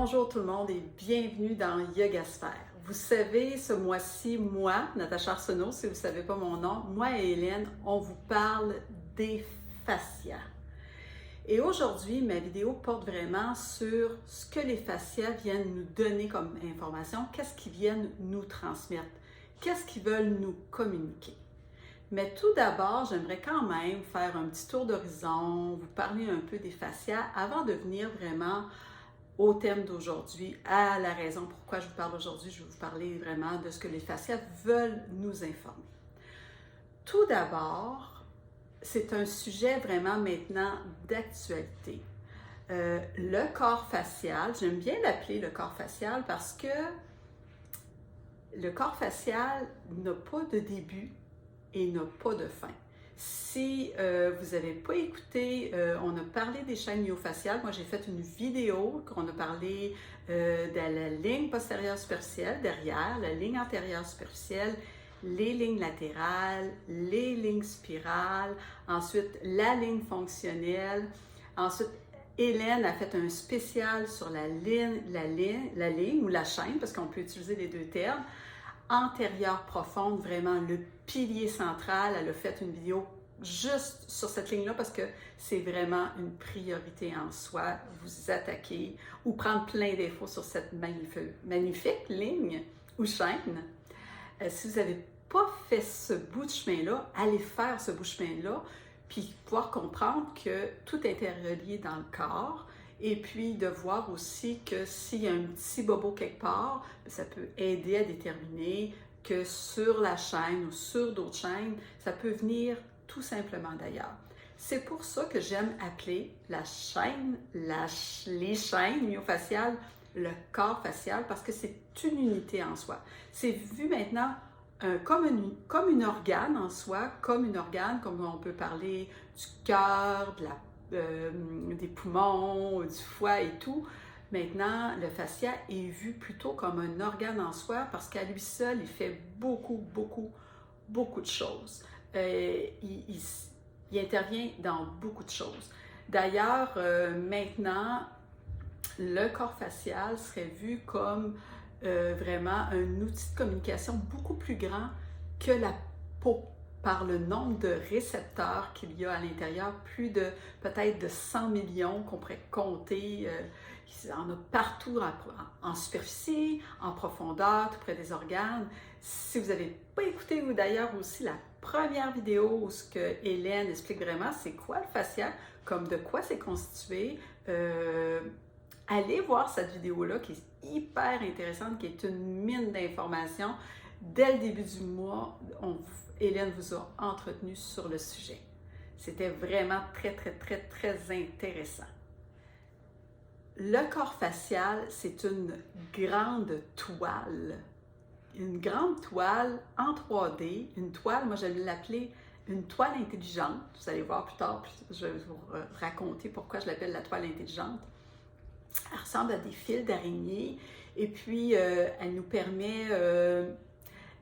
bonjour tout le monde et bienvenue dans YogaSphère. Vous savez, ce mois-ci, moi, Natacha Arsenault, si vous ne savez pas mon nom, moi et Hélène, on vous parle des fascias. Et aujourd'hui, ma vidéo porte vraiment sur ce que les fascias viennent nous donner comme information, qu'est-ce qu'ils viennent nous transmettre, qu'est-ce qu'ils veulent nous communiquer. Mais tout d'abord, j'aimerais quand même faire un petit tour d'horizon, vous parler un peu des fascias avant de venir vraiment au thème d'aujourd'hui, à la raison pourquoi je vous parle aujourd'hui. Je vais vous parler vraiment de ce que les fascias veulent nous informer. Tout d'abord, c'est un sujet vraiment maintenant d'actualité. Le corps facial, j'aime bien l'appeler le corps facial parce que le corps facial n'a pas de début et n'a pas de fin. Si vous n'avez pas écouté, on a parlé des chaînes myofaciales. Moi, j'ai fait une vidéo qu'on a parlé de la ligne postérieure superficielle, derrière, la ligne antérieure superficielle, les lignes latérales, les lignes spirales, ensuite la ligne fonctionnelle. Ensuite, Hélène a fait un spécial sur la ligne ou la chaîne, parce qu'on peut utiliser les deux termes. Antérieure profonde, vraiment le pilier central. Elle a fait une vidéo juste sur cette ligne-là parce que c'est vraiment une priorité en soi. Vous attaquer ou prendre plein d'infos sur cette magnifique ligne ou chaîne. Si vous n'avez pas fait ce bout de chemin-là, allez faire ce bout de chemin-là, puis pouvoir comprendre que tout est interrelié dans le corps. Et puis de voir aussi que s'il y a un petit bobo quelque part, ça peut aider à déterminer que sur la chaîne ou sur d'autres chaînes, ça peut venir tout simplement d'ailleurs. C'est pour ça que j'aime appeler la chaîne, les chaînes myofaciales, le corps facial, parce que c'est une unité en soi. C'est vu maintenant comme une organe en soi, comme une organe, comme on peut parler du cœur, de la des poumons, du foie et tout. Maintenant, le fascia est vu plutôt comme un organe en soi parce qu'à lui seul, il fait beaucoup de choses. Il intervient dans beaucoup de choses. D'ailleurs, maintenant, le corps facial serait vu comme vraiment un outil de communication beaucoup plus grand que la peau, par le nombre de récepteurs qu'il y a à l'intérieur, plus de peut-être de 100 millions qu'on pourrait compter. Il y en a partout en superficie, en profondeur, tout près des organes. Si vous n'avez pas écouté, vous d'ailleurs aussi, la première vidéo où ce que Hélène explique vraiment c'est quoi le fascia, comme de quoi c'est constitué, allez voir cette vidéo-là qui est hyper intéressante, qui est une mine d'informations. Dès le début du mois, Hélène vous a entretenu sur le sujet. C'était vraiment très intéressant. Le corps facial, c'est une grande toile en 3D, une toile, moi j'aime l'appeler une toile intelligente. Vous allez voir plus tard, je vais vous raconter pourquoi je l'appelle la toile intelligente. Elle ressemble à des fils d'araignée et puis elle nous permet...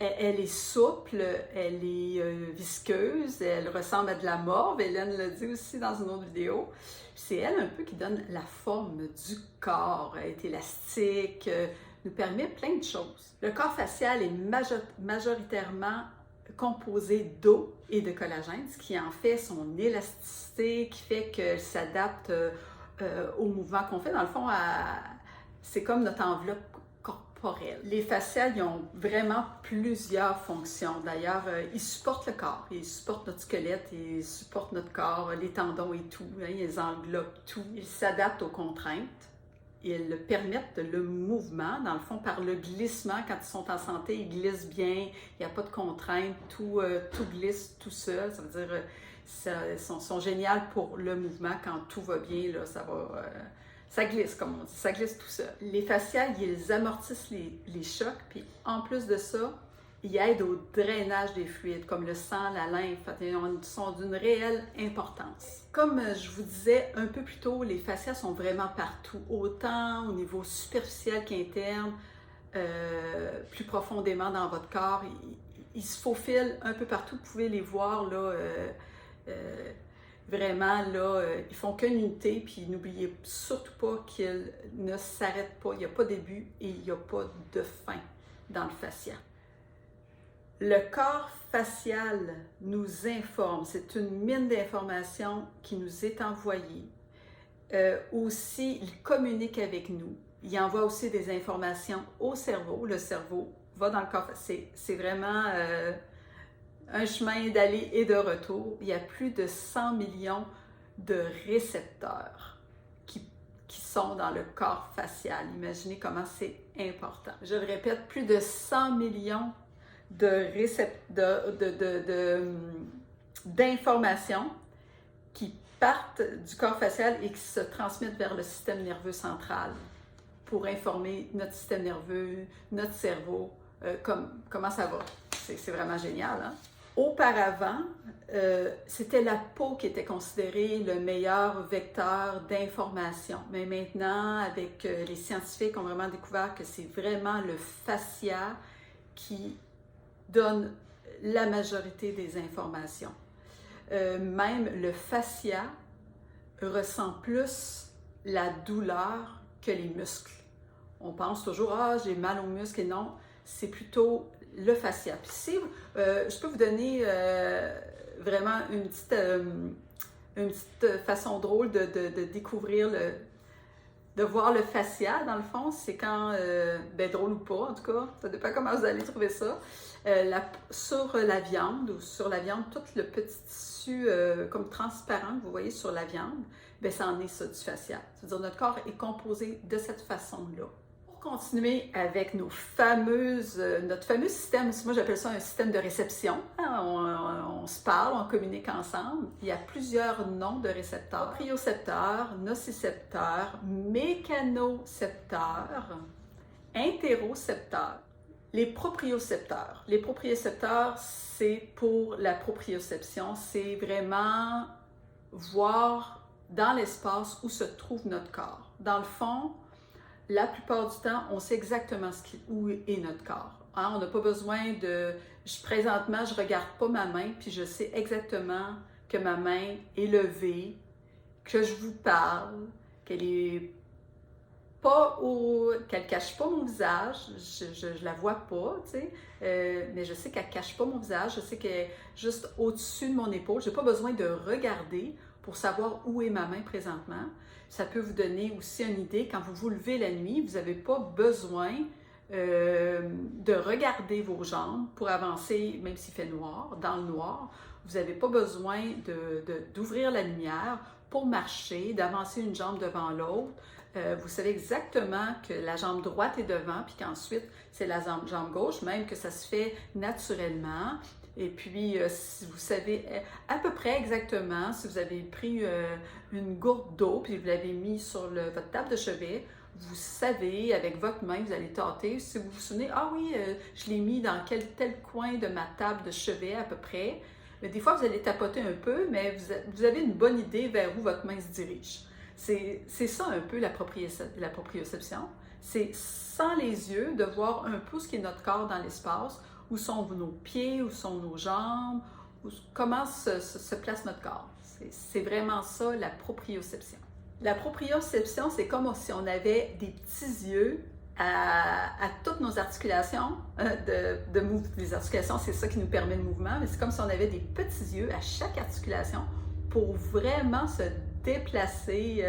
Elle est souple, elle est visqueuse, elle ressemble à de la morve. Hélène l'a dit aussi dans une autre vidéo. C'est elle un peu qui donne la forme du corps. Elle est élastique, nous permet plein de choses. Le corps facial est majoritairement composé d'eau et de collagène, ce qui en fait son élasticité, qui fait qu'elle s'adapte au mouvement qu'on fait. Dans le fond, c'est comme notre enveloppe corporelle. Les fascias, ils ont vraiment plusieurs fonctions. D'ailleurs, ils supportent le corps, ils supportent notre squelette, ils supportent notre corps, les tendons et tout. Hein, ils englobent tout. Ils s'adaptent aux contraintes. Ils permettent le mouvement, dans le fond, par le glissement. Quand ils sont en santé, ils glissent bien, il n'y a pas de contraintes, tout glisse tout seul. Ça veut dire ils sont géniaux pour le mouvement. Quand tout va bien, là, ça glisse, comme on dit, ça glisse tout seul. Les fascias, ils amortissent les chocs, puis en plus de ça, ils aident au drainage des fluides, comme le sang, la lymphe. Ils sont d'une réelle importance. Comme je vous disais un peu plus tôt, les fascias sont vraiment partout, autant au niveau superficiel qu'interne, plus profondément dans votre corps. Ils se faufilent un peu partout. Vous pouvez les voir là. Vraiment, là, ils font qu'une unité, puis n'oubliez surtout pas qu'ils ne s'arrêtent pas. Il n'y a pas de début et il n'y a pas de fin dans le fascia. Le corps facial nous informe, c'est une mine d'informations qui nous est envoyée. Aussi, il communique avec nous. Il envoie aussi des informations au cerveau. Le cerveau va dans le corps. C'est vraiment un chemin d'aller et de retour. Il y a plus de 100 millions de récepteurs qui sont dans le corps facial. Imaginez comment c'est important. Je le répète, plus de 100 millions d'informations qui partent du corps facial et qui se transmettent vers le système nerveux central pour informer notre système nerveux, notre cerveau, comment ça va. C'est vraiment génial, hein? Auparavant, c'était la peau qui était considérée le meilleur vecteur d'information. Mais maintenant, avec les scientifiques ont vraiment découvert que c'est vraiment le fascia qui donne la majorité des informations. Même le fascia ressent plus la douleur que les muscles. On pense toujours, ah, j'ai mal aux muscles, et non, c'est plutôt le fascia. Puis si, je peux vous donner vraiment une petite façon drôle de découvrir de voir le fascia, dans le fond, c'est quand, drôle ou pas, en tout cas, ça dépend comment vous allez trouver ça, sur la viande tout le petit tissu comme transparent que vous voyez sur la viande, ça en est ça du fascia. C'est-à-dire notre corps est composé de cette façon-là. Pour continuer avec notre fameux système, moi j'appelle ça un système de réception, hein, on se parle, on communique ensemble, il y a plusieurs noms de récepteurs, propriocepteurs, nocicepteurs, mécanocepteurs, interocepteurs. Les propriocepteurs, c'est pour la proprioception, c'est vraiment voir dans l'espace où se trouve notre corps. Dans le fond, la plupart du temps, on sait exactement où est notre corps. Hein? On n'a pas besoin de... Présentement, je ne regarde pas ma main, puis je sais exactement que ma main est levée, que je vous parle, qu'elle est pas qu'elle cache pas mon visage, je la vois pas, tu sais, mais je sais qu'elle cache pas mon visage, je sais qu'elle est juste au-dessus de mon épaule. J'ai pas besoin de regarder pour savoir où est ma main présentement. Ça peut vous donner aussi une idée, quand vous vous levez la nuit, vous n'avez pas besoin de regarder vos jambes pour avancer, même s'il fait noir, dans le noir. Vous n'avez pas besoin d'ouvrir la lumière pour marcher, d'avancer une jambe devant l'autre. Vous savez exactement que la jambe droite est devant, puis qu'ensuite, c'est la jambe gauche, même que ça se fait naturellement. Et puis, si vous savez à peu près exactement, si vous avez pris une gourde d'eau, puis vous l'avez mis sur votre table de chevet, vous savez, avec votre main, vous allez tâter. Si vous vous souvenez, ah oui, je l'ai mis dans tel coin de ma table de chevet à peu près. Mais des fois, vous allez tapoter un peu, mais vous avez une bonne idée vers où votre main se dirige. C'est ça un peu la proprioception. C'est sans les yeux de voir un peu ce qui est notre corps dans l'espace, où sont nos pieds, où sont nos jambes, comment se place notre corps. C'est vraiment ça la proprioception. La proprioception, c'est comme si on avait des petits yeux à toutes nos articulations. Les articulations, c'est ça qui nous permet le mouvement, mais c'est comme si on avait des petits yeux à chaque articulation pour vraiment se déplacer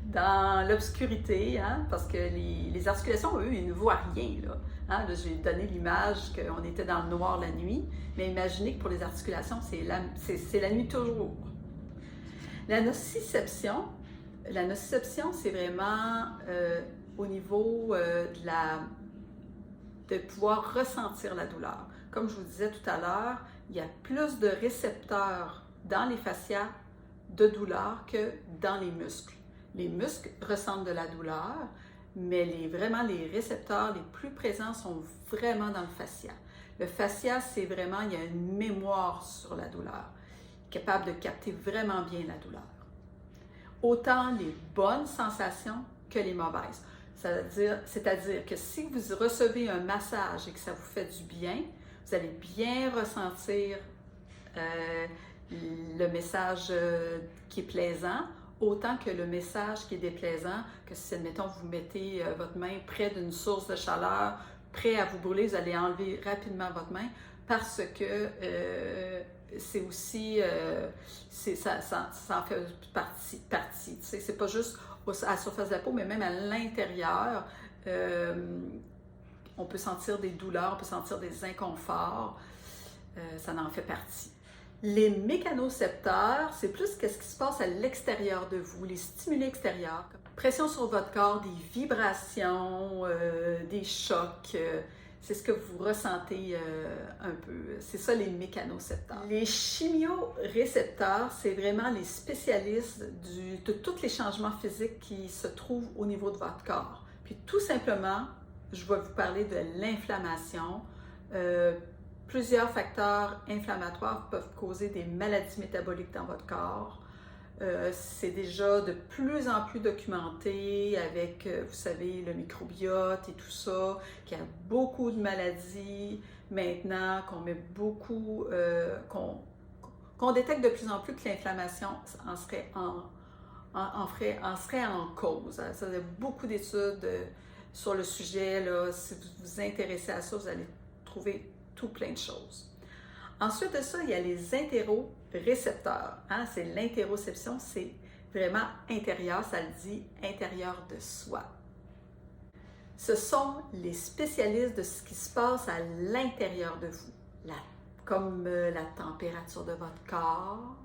dans l'obscurité, hein, parce que les articulations, eux, ils ne voient rien. Là. Hein, là, j'ai donné l'image qu'on était dans le noir la nuit, mais imaginez que pour les articulations, c'est la nuit toujours. La nociception, c'est vraiment au niveau de pouvoir ressentir la douleur. Comme je vous disais tout à l'heure, il y a plus de récepteurs dans les fascias de douleur que dans les muscles. Les muscles ressentent de la douleur, mais vraiment les récepteurs les plus présents sont vraiment dans le fascia. Le fascia, c'est vraiment, il y a une mémoire sur la douleur, capable de capter vraiment bien la douleur. Autant les bonnes sensations que les mauvaises. C'est-à-dire que si vous recevez un massage et que ça vous fait du bien, vous allez bien ressentir le message qui est plaisant, autant que le message qui est déplaisant, que si, admettons, vous mettez votre main près d'une source de chaleur, prêt à vous brûler, vous allez enlever rapidement votre main parce que c'est aussi, ça en fait partie. Tu sais, c'est pas juste à la surface de la peau, mais même à l'intérieur, on peut sentir des douleurs, on peut sentir des inconforts, ça en fait partie. Les mécanocepteurs, c'est plus qu'est-ce qui se passe à l'extérieur de vous, les stimuli extérieurs. Pression sur votre corps, des vibrations, des chocs, c'est ce que vous ressentez un peu. C'est ça les mécanocepteurs. Les chimiorécepteurs, c'est vraiment les spécialistes de tous les changements physiques qui se trouvent au niveau de votre corps. Puis tout simplement, je vais vous parler de l'inflammation. Plusieurs facteurs inflammatoires peuvent causer des maladies métaboliques dans votre corps. C'est déjà de plus en plus documenté avec, vous savez, le microbiote et tout ça, qu'il y a beaucoup de maladies maintenant, qu'on met beaucoup, qu'on détecte de plus en plus que l'inflammation en serait en cause. Ça, il y a beaucoup d'études sur le sujet, là. Si vous vous intéressez à ça, vous allez trouver tout plein de choses. Ensuite de ça, il y a les interorécepteurs. Hein? C'est l'interoception, c'est vraiment intérieur, ça le dit intérieur de soi. Ce sont les spécialistes de ce qui se passe à l'intérieur de vous, comme la température de votre corps,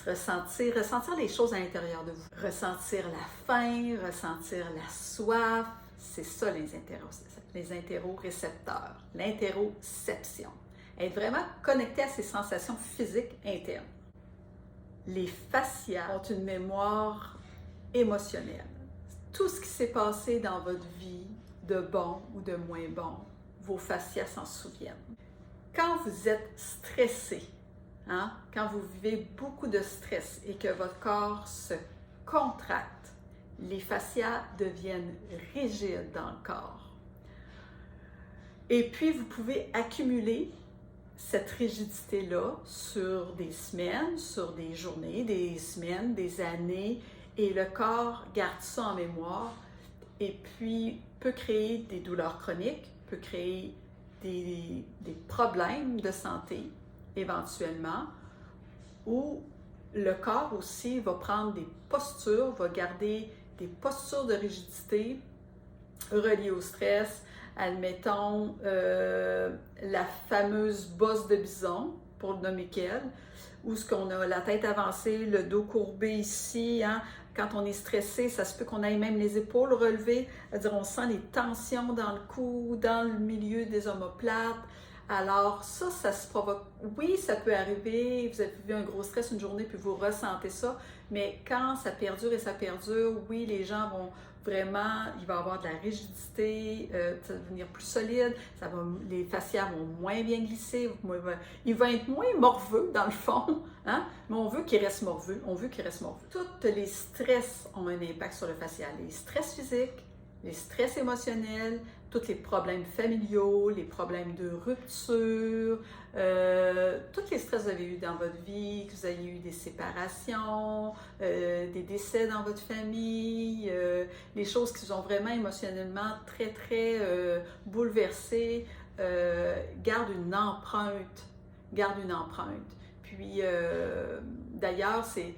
ressentir les choses à l'intérieur de vous, ressentir la faim, ressentir la soif, c'est ça les interorécepteurs, l'interoception. Être vraiment connecté à ses sensations physiques internes. Les fascias ont une mémoire émotionnelle. Tout ce qui s'est passé dans votre vie, de bon ou de moins bon, vos fascias s'en souviennent. Quand vous êtes stressé, hein, quand vous vivez beaucoup de stress et que votre corps se contracte, les fascias deviennent rigides dans le corps. Et puis, vous pouvez accumuler cette rigidité-là sur des semaines, sur des journées, des semaines, des années, et le corps garde ça en mémoire et puis peut créer des douleurs chroniques, peut créer des problèmes de santé éventuellement, ou le corps aussi va prendre des postures, va garder des postures de rigidité reliées au stress. Admettons la fameuse bosse de bison, pour le nommer qu'elle, où ce qu'on a la tête avancée, le dos courbé ici, hein? Quand on est stressé, ça se peut qu'on ait même les épaules relevées, c'est-à-dire on sent les tensions dans le cou, dans le milieu des omoplates. Alors ça se provoque, oui, ça peut arriver, vous avez vécu un gros stress une journée puis vous ressentez ça, mais quand ça perdure et ça perdure, oui, les gens vont vraiment, il va y avoir de la rigidité, ça va devenir plus solide, les fascias vont moins bien glisser, il va être moins morveux dans le fond, hein? Mais on veut qu'il reste morveux, Tous les stress ont un impact sur le fascia, les stress physiques, les stress émotionnels, tous les problèmes familiaux, les problèmes de rupture, tous les stress que vous avez eu dans votre vie, que vous avez eu des séparations, des décès dans votre famille, les choses qui vous ont vraiment émotionnellement très, très bouleversées, gardent une empreinte. Puis, d'ailleurs, c'est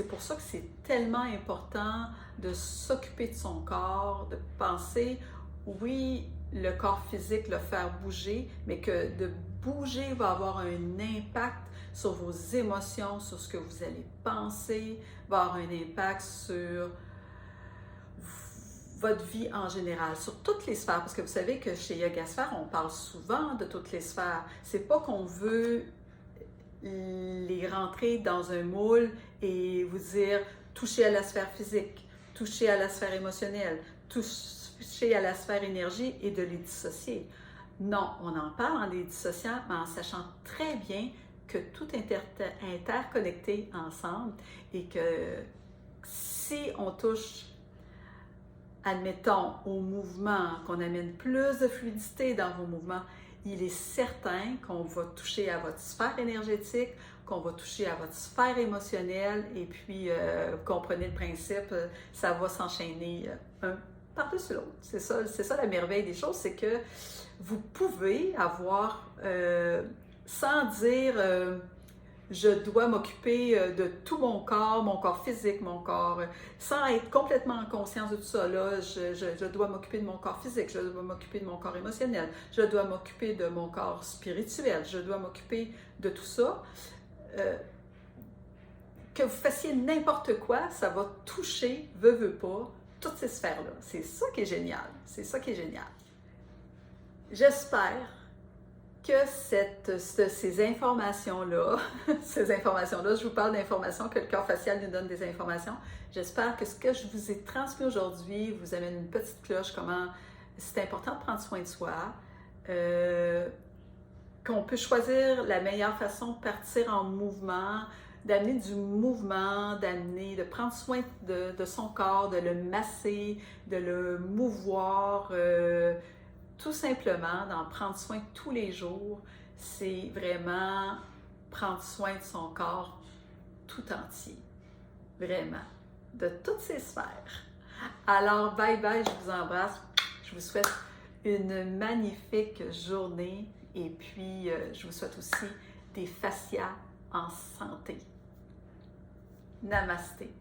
pour ça que c'est tellement important de s'occuper de son corps, de penser, oui, le corps physique, le faire bouger, mais que de bouger va avoir un impact sur vos émotions, sur ce que vous allez penser, va avoir un impact sur votre vie en général, sur toutes les sphères, parce que vous savez que chez Yoga Sphère, on parle souvent de toutes les sphères. C'est pas qu'on veut les rentrer dans un moule et vous dire toucher à la sphère physique, toucher à la sphère émotionnelle, toucher à la sphère énergie et de les dissocier. Non, on en parle en les dissociant, mais en sachant très bien que tout est interconnecté ensemble et que si on touche, admettons, au mouvement, qu'on amène plus de fluidité dans vos mouvements, il est certain qu'on va toucher à votre sphère énergétique, qu'on va toucher à votre sphère émotionnelle, et puis vous comprenez le principe, ça va s'enchaîner un par-dessus l'autre. C'est ça la merveille des choses, c'est que vous pouvez avoir, sans dire je dois m'occuper de tout mon corps physique, mon corps, sans être complètement en conscience de tout ça. Là, je dois m'occuper de mon corps physique, je dois m'occuper de mon corps émotionnel, je dois m'occuper de mon corps spirituel, je dois m'occuper de tout ça. Que vous fassiez n'importe quoi, ça va toucher, veut pas, toutes ces sphères-là. C'est ça qui est génial. C'est ça qui est génial. J'espère que ces informations-là, je vous parle d'informations, que le corps facial nous donne des informations. J'espère que ce que je vous ai transmis aujourd'hui vous amène une petite cloche, comment c'est important de prendre soin de soi, qu'on peut choisir la meilleure façon de partir en mouvement, d'amener du mouvement, de prendre soin de son corps, de le masser, de le mouvoir, tout simplement d'en prendre soin tous les jours. C'est vraiment prendre soin de son corps tout entier, vraiment, de toutes ses sphères. Alors, bye bye, je vous embrasse, je vous souhaite une magnifique journée et puis je vous souhaite aussi des fascias en santé. Namasté.